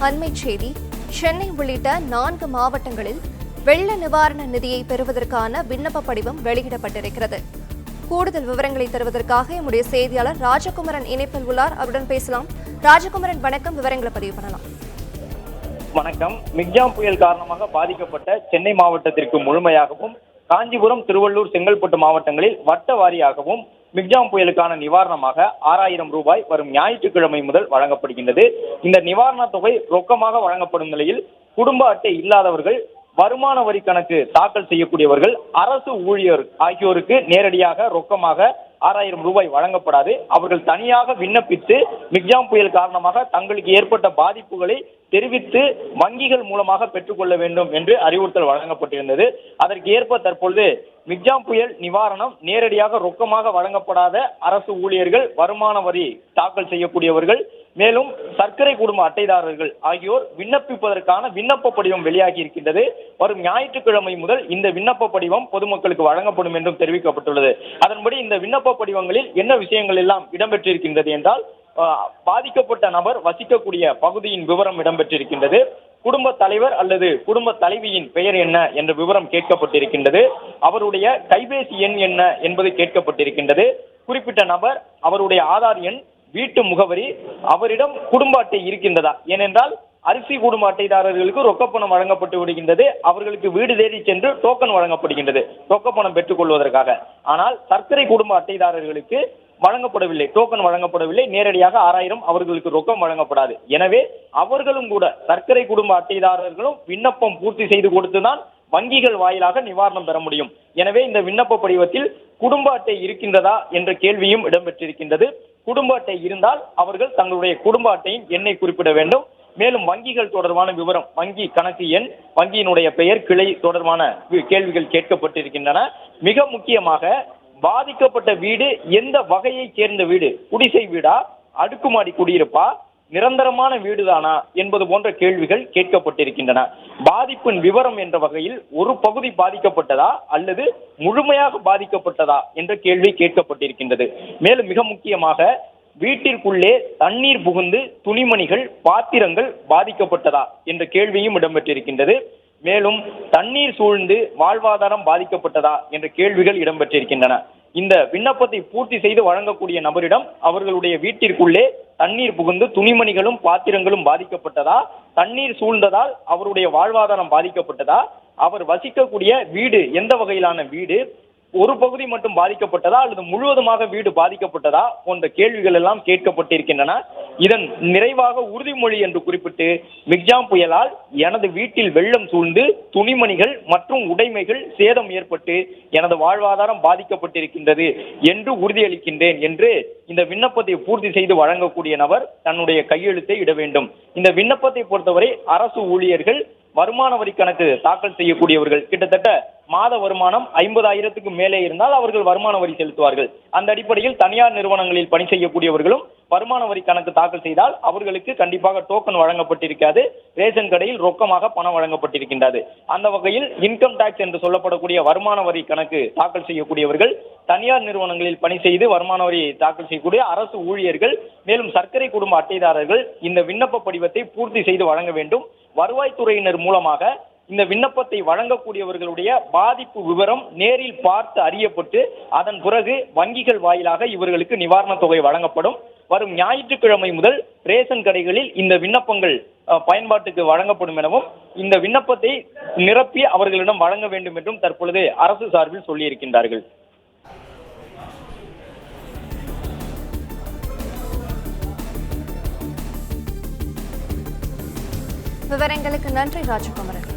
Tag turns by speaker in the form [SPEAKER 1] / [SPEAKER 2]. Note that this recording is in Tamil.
[SPEAKER 1] அண்மை செய்தி. சென்னை உள்ளிட்ட 4 மாவட்டங்களில் வெள்ள நிவாரண நிதியை பெறுவதற்கான விண்ணப்ப படிவம் வெளியிடப்பட்டிருக்கிறது. கூடுதல் விவரங்களை தருவதற்காக நம்முடைய செய்தியாளர் ராஜகுமரன் இணைப்பில் உள்ளார். அவருடன் பேசலாம். ராஜகுமரன், வணக்கம். விவரங்களை பதிவு பண்ணலாம்.
[SPEAKER 2] வணக்கம். மிக்ஜாம் புயல் காரணமாக பாதிக்கப்பட்ட சென்னை மாவட்டத்திற்கு முழுமையாகவும், காஞ்சிபுரம், திருவள்ளூர், செங்கல்பட்டு மாவட்டங்களில் வட்ட வாரியாகவும் மிக்ஜாம் புயலுக்கான நிவாரணமாக 6000 ரூபாய் வரும் ஞாயிற்றுக்கிழமை முதல் வழங்கப்படுகின்றது. இந்த நிவாரண தொகை ரொக்கமாக வழங்கப்படும் நிலையில் குடும்ப அட்டை இல்லாதவர்கள், வருமான வரி கணக்கு தாக்கல் செய்யக்கூடியவர்கள், அரசு ஊழியர் ஆகியோருக்கு நேரடியாக ரொக்கமாக 6000 ரூபாய் வழங்கப்படாது. அவர்கள் தனியாக விண்ணப்பித்து மிக்ஜாம் புயல் காரணமாக தங்களுக்கு ஏற்பட்ட பாதிப்புகளை தெரிவித்து வங்கிகள் மூலமாக பெற்றுக்கொள்ள வேண்டும் என்று அறிவுறுத்தல் வழங்கப்பட்டிருந்தது. அதற்கு ஏற்ப தற்பொழுது மிக்ஜாம் புயல் நிவாரணம் நேரடியாக ரொக்கமாக வழங்கப்படாத அரசு ஊழியர்கள், வருமான வரி தாக்கல் செய்யக்கூடியவர்கள், மேலும் சர்க்கரை குடும்ப அட்டைதாரர்கள் ஆகியோர் விண்ணப்பிப்பதற்கான விண்ணப்ப படிவம் வெளியாகி இருக்கின்றது. வரும் ஞாயிற்றுக்கிழமை முதல் இந்த விண்ணப்ப படிவம் பொதுமக்களுக்கு வழங்கப்படும் என்றும் தெரிவிக்கப்பட்டுள்ளது. அதன்படி இந்த விண்ணப்ப படிவங்களில் என்ன விஷயங்கள் எல்லாம் இடம்பெற்றிருக்கின்றது என்றால், பாதிக்கப்பட்ட நபர் வசிக்கக்கூடிய பகுதியின் விவரம் இடம்பெற்றிருக்கின்றது. குடும்ப தலைவர் அல்லது குடும்ப தலைவியின் பெயர் என்ன என்ற விவரம் கேட்கப்பட்டிருக்கின்றது. அவருடைய கைபேசி எண் என்ன என்பது கேட்கப்பட்டிருக்கின்றது. குறிப்பிட்ட நபர் அவருடைய ஆதார் எண், வீட்டு முகவரி, அவரிடம் குடும்ப அட்டை இருக்கின்றதா? ஏனென்றால் அரிசி குடும்ப அட்டைதாரர்களுக்கு ரொக்கப்பணம் வழங்கப்பட்டு விடுகின்றது. அவர்களுக்கு வீடு தேடி சென்று டோக்கன் வழங்கப்படுகின்றது ரொக்கப்பணம் பெற்றுக் கொள்வதற்காக. ஆனால் சர்க்கரை குடும்ப அட்டைதாரர்களுக்கு வழங்கப்படவில்லை, டோக்கன் வழங்கப்படவில்லை. நேரடியாக 6000 அவர்களுக்கு ரொக்கம் வழங்கப்படாது. எனவே அவர்களும் கூட, சர்க்கரை குடும்ப அட்டைதாரர்களும் விண்ணப்பம் பூர்த்தி செய்து கொடுத்துதான் வங்கிகள் வாயிலாக நிவாரணம் பெற முடியும். எனவே இந்த விண்ணப்ப படிவத்தில் குடும்ப அட்டை இருக்கின்றதா என்ற கேள்வியும் இடம்பெற்றிருக்கின்றது. குடும்ப அட்டை இருந்தால் அவர்கள் தங்களுடைய குடும்ப அட்டையின் எண்ணை குறிப்பிட வேண்டும். மேலும் வங்கிகள் தொடர்பான விவரம், வங்கி கணக்கு எண், வங்கியினுடைய பெயர், கிளை தொடர்பான கேள்விகள் கேட்கப்பட்டிருக்கின்றன. மிக முக்கியமாக பாதிக்கப்பட்ட வீடு எந்த வகையை சேர்ந்த வீடு, குடிசை வீடா, அடுக்குமாடி குடியிருப்பா, நிரந்தரமான வீடுதானா என்பது போன்ற கேள்விகள் கேட்கப்பட்டிருக்கின்றன. பாதிப்பின் விவரம் என்ற வகையில் ஒரு பகுதி பாதிக்கப்பட்டதா அல்லது முழுமையாக பாதிக்கப்பட்டதா என்ற கேள்வி கேட்கப்பட்டிருக்கின்றது. மேலும் மிக முக்கியமாக வீட்டிற்குள்ளே தண்ணீர் புகுந்து துணிமணிகள், பாத்திரங்கள் பாதிக்கப்பட்டதா என்ற கேள்வியும் இடம்பெற்றிருக்கின்றது. மேலும் தண்ணீர் சூழ்ந்து வாழ்வாதாரம் பாதிக்கப்பட்டதா என்ற கேள்விகள் இடம்பெற்றிருக்கின்றன. இந்த விண்ணப்பத்தை பூர்த்தி செய்து வழங்கக்கூடிய நபரிடம் அவர்களுடைய வீட்டிற்குள்ளே தண்ணீர் புகுந்து துணிமணிகளும் பாத்திரங்களும் பாதிக்கப்பட்டதா, தண்ணீர் சூழ்ந்ததால் அவருடைய வாழ்வாதாரம் பாதிக்கப்பட்டதா, அவர் வசிக்கக்கூடிய வீடு எந்த வகையிலான வீடு, ஒரு பகுதி மட்டும் பாதிக்கப்பட்டதா அல்லது முழுவதுமாக வீடு பாதிக்கப்பட்டதா போன்ற கேள்விகள் எல்லாம் கேட்கப்பட்டிருக்கின்றன. இதன் நிறைவாக உறுதிமொழி என்று குறிப்பிட்டு, மிக்ஜாம் புயலால் எனது வீட்டில் வெள்ளம் சூழ்ந்து துணிமணிகள் மற்றும் உடைமைகள் சேதம் ஏற்பட்டு எனது வாழ்வாதாரம் பாதிக்கப்பட்டிருக்கின்றது என்று உறுதியளிக்கின்றேன் என்று இந்த விண்ணப்பத்தை பூர்த்தி செய்து வழங்கக்கூடிய நபர் தன்னுடைய கையெழுத்தை இட வேண்டும். இந்த விண்ணப்பத்தை பொறுத்தவரை அரசு ஊழியர்கள், வருமான வரி கணக்கு தாக்கல் செய்யக்கூடியவர்கள், கிட்டத்தட்ட மாத வருமானம் 50,000க்கு மேலே இருந்தால் அவர்கள் வருமான வரி செலுத்துவார்கள். அந்த அடிப்படையில் தனியார் நிறுவனங்களில் பணி செய்யக்கூடியவர்களும் வருமான வரி கணக்கு தாக்கல் செய்தால் அவர்களுக்கு கண்டிப்பாக டோக்கன் வழங்கப்பட்டிருக்காது. ரேஷன் கடையில் ரொக்கமாக பணம் வழங்கப்பட்டிருக்கின்றது. அந்த வகையில் இன்கம் டாக்ஸ் என்று சொல்லப்படக்கூடிய வருமான வரி கணக்கு தாக்கல் செய்யக்கூடியவர்கள், தனியார் நிறுவனங்களில் பணி செய்து வருமான வரி தாக்கல் செய்யக்கூடிய அரசு ஊழியர்கள், மேலும் சர்க்கரை குடும்ப அட்டைதாரர்கள் இந்த விண்ணப்ப படிவத்தை பூர்த்தி செய்து வழங்க வேண்டும். வருவாய்த்துறையினர் மூலமாக இந்த விண்ணப்பத்தை வழங்கக்கூடியவர்களுடைய பாதிப்பு விவரம் நேரில் பார்த்து அறியப்பட்டு அதன் பிறகு வங்கிகள் வாயிலாக இவர்களுக்கு நிவாரண தொகை வழங்கப்படும். வரும் ஞாயிற்றுக்கிழமை முதல் ரேஷன் கடைகளில் இந்த விண்ணப்பங்கள் பயன்பாட்டுக்கு வழங்கப்படும் எனவும், இந்த விண்ணப்பத்தை நிரப்பி அவர்களிடம் வழங்க வேண்டும் என்றும் தற்பொழுது அரசு சார்பில் சொல்லியிருக்கின்றார்கள்.
[SPEAKER 1] விவரங்களுக்கு நன்றி ராஜகுமரன்.